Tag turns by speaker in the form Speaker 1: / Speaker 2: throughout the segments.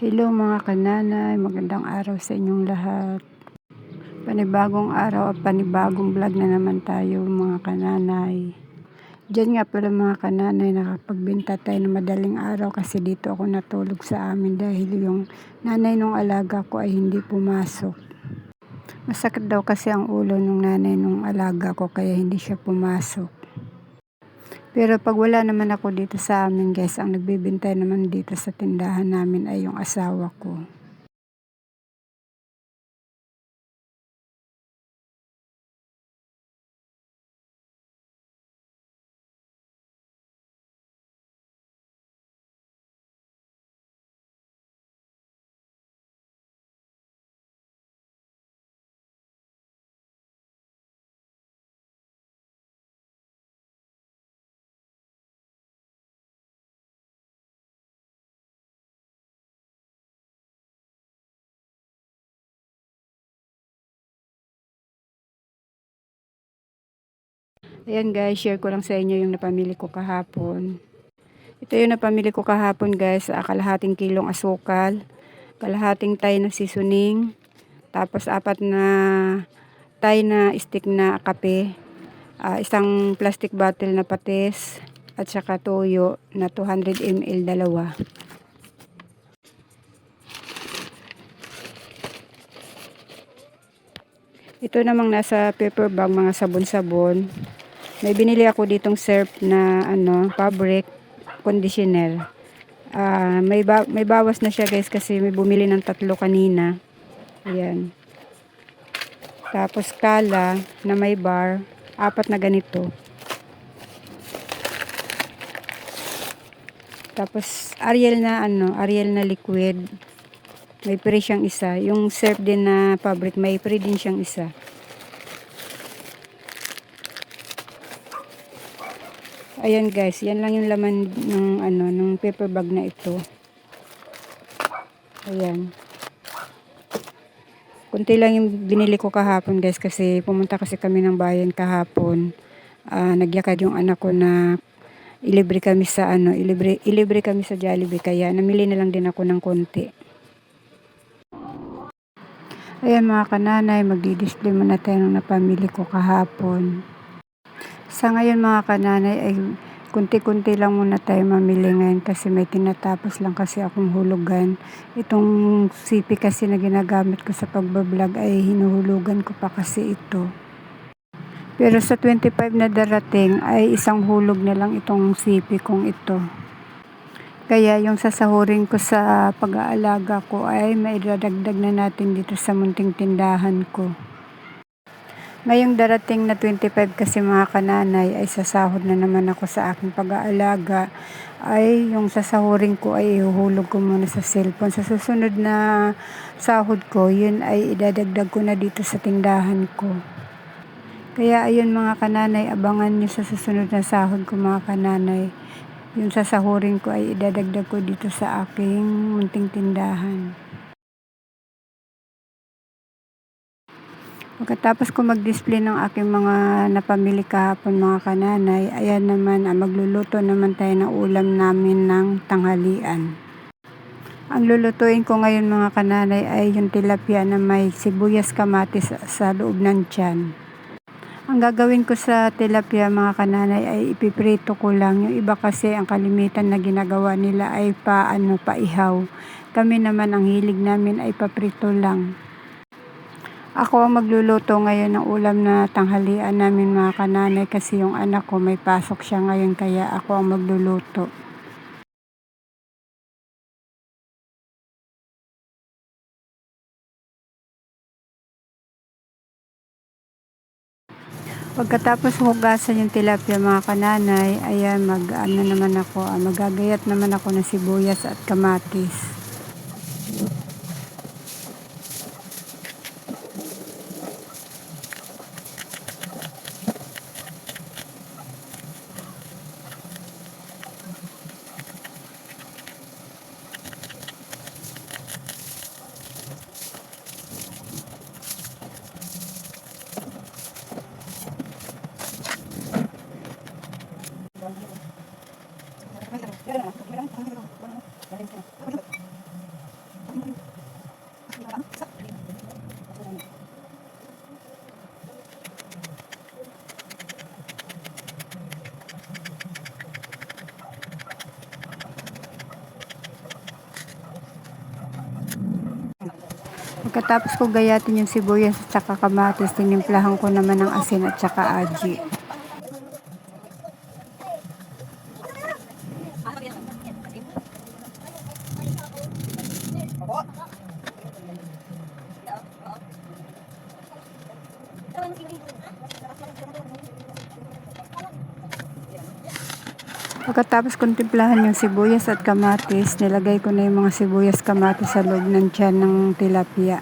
Speaker 1: Hello mga kananay, magandang araw sa inyong lahat. Panibagong araw at panibagong vlog na naman tayo mga kananay. Diyan nga pala mga kananay, nakapagbenta tayo ng madaling araw kasi dito ako natulog sa amin dahil yung nanay nung alaga ko ay hindi pumasok. Masakit daw kasi ang ulo nung nanay nung alaga ko kaya hindi siya pumasok. Pero pag wala naman ako dito sa amin guys, ang nagbibintay naman dito sa tindahan namin ay yung asawa ko. Ayan guys, share ko lang sa inyo yung napamili ko kahapon. Ito yung napamili ko kahapon guys, kalahating kilong asukal, kalahating tay na seasoning, tapos 4 na tay na stick na kape, isang plastic bottle na patis, at saka toyo na 200 ml dalawa. Ito namang nasa paper bag, mga sabon-sabon. May binili ako ditong surf na fabric conditioner. May bawas na siya guys kasi may bumili ng 3 kanina. Ayan. Tapos kala na may bar, 4 na ganito. Tapos Ariel na liquid. May free siyang isa. Yung surf din na fabric, may free din siyang isa. Ayan guys, yan lang yung laman ng paper bag na ito. Ayan. Kunti lang yung binili ko kahapon guys kasi pumunta kasi kami ng bayan kahapon. Nagyakad yung anak ko na ilibre kami sa ilibre kami sa Jollibee kaya namili na lang din ako ng konti. Ayan mga kananay, magdi-display muna tayo ng napamili ko kahapon. Sa ngayon mga kananay ay kunti-kunti lang muna tayo mamili ngayon kasi may tinatapos lang kasi akong hulugan. Itong sipi kasi na ginagamit ko sa pagbablog ay hinuhulugan ko pa kasi ito. Pero sa 25 na darating ay isang hulog na lang itong sipi kong ito. Kaya yung sasahurin ko sa pag-aalaga ko ay maidadagdag na natin dito sa munting tindahan ko. Ngayong darating na 25 kasi mga kananay ay sasahod na naman ako sa aking pag-aalaga, ay yung sasahurin ko ay ihuhulog ko muna sa cellphone. Sa susunod na sahod ko, yun ay idadagdag ko na dito sa tindahan ko. Kaya ayun mga kananay, abangan nyo sa susunod na sahod ko mga kananay. Yung sasahurin ko ay idadagdag ko dito sa aking munting tindahan. Pagkatapos ko mag-display ng aking mga napamili kahapon mga kananay, ayan naman, magluluto naman tayo ng ulam namin ng tanghalian. Ang lulutuin ko ngayon mga kananay ay yung tilapia na may sibuyas kamatis sa loob ng tiyan. Ang gagawin ko sa tilapia mga kananay ay ipiprito ko lang. Yung iba kasi ang kalimitan na ginagawa nila ay paihaw. Kami naman ang hilig namin ay paprito lang. Ako ang magluluto ngayon ng ulam na tanghalian namin mga kananay kasi yung anak ko may pasok siya ngayon kaya ako ang magluluto. Pagkatapos hugasan yung tilapia mga kananay, ayan magagayat naman ako ng sibuyas at kamatis. Pagkatapos ko gayatin yung sibuyas at saka kamatis, tinimplahan ko naman ng asin at saka aji. Pagkatapos kong timplahan yung sibuyas at kamatis, nilagay ko na yung mga sibuyas kamatis sa loob ng tiyan ng tilapia.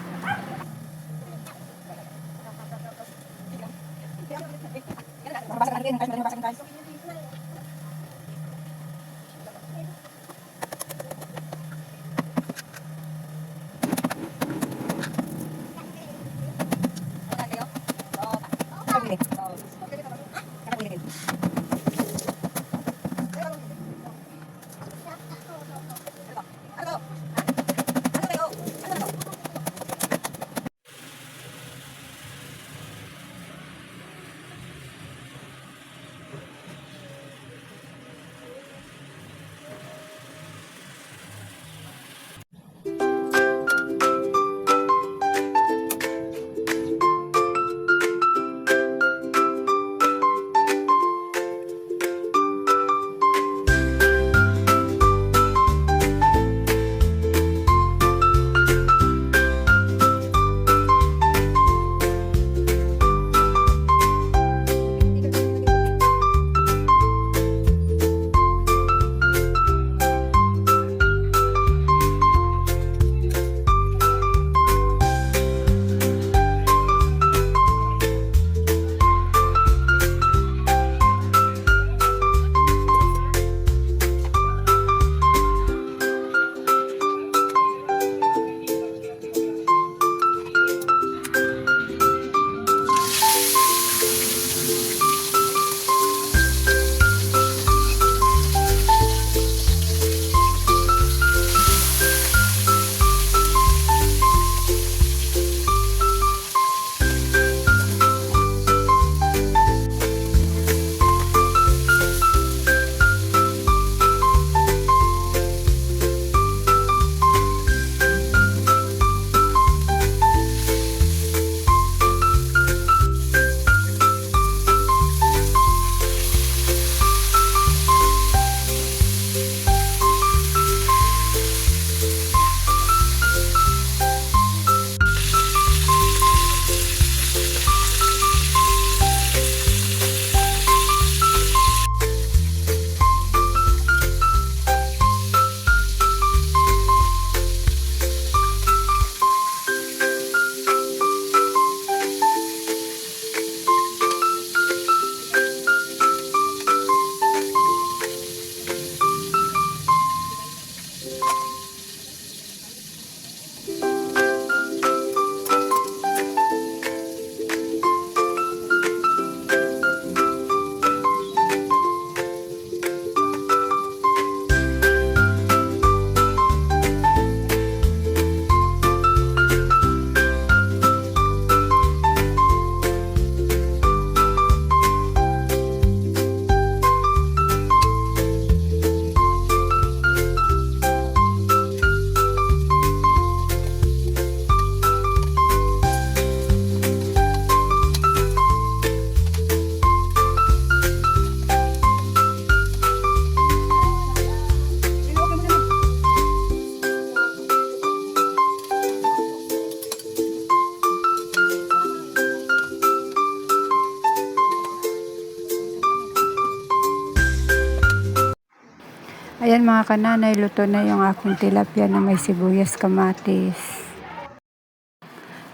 Speaker 1: Ayan mga kananay, luto na yung aking tilapia na may sibuyas kamatis.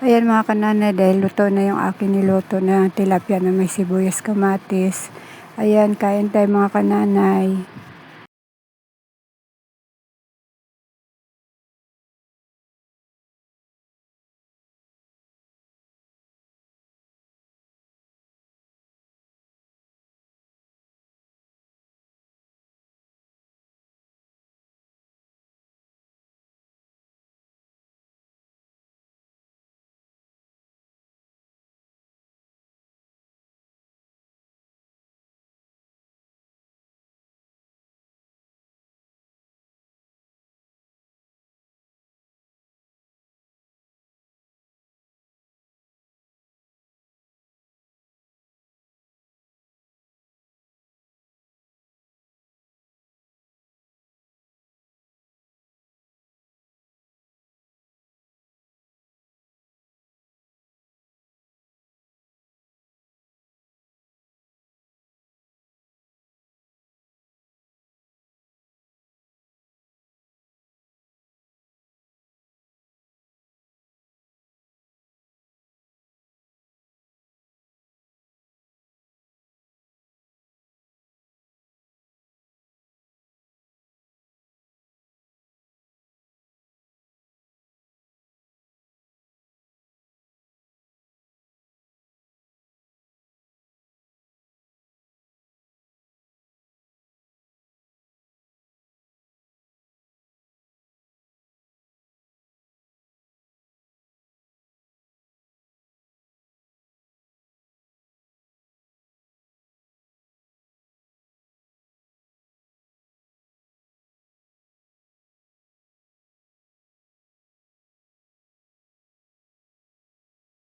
Speaker 1: Ayan mga kananay, dahil luto na yung aking niluto na tilapia na may sibuyas kamatis. Ayan, kain tayo mga kananay.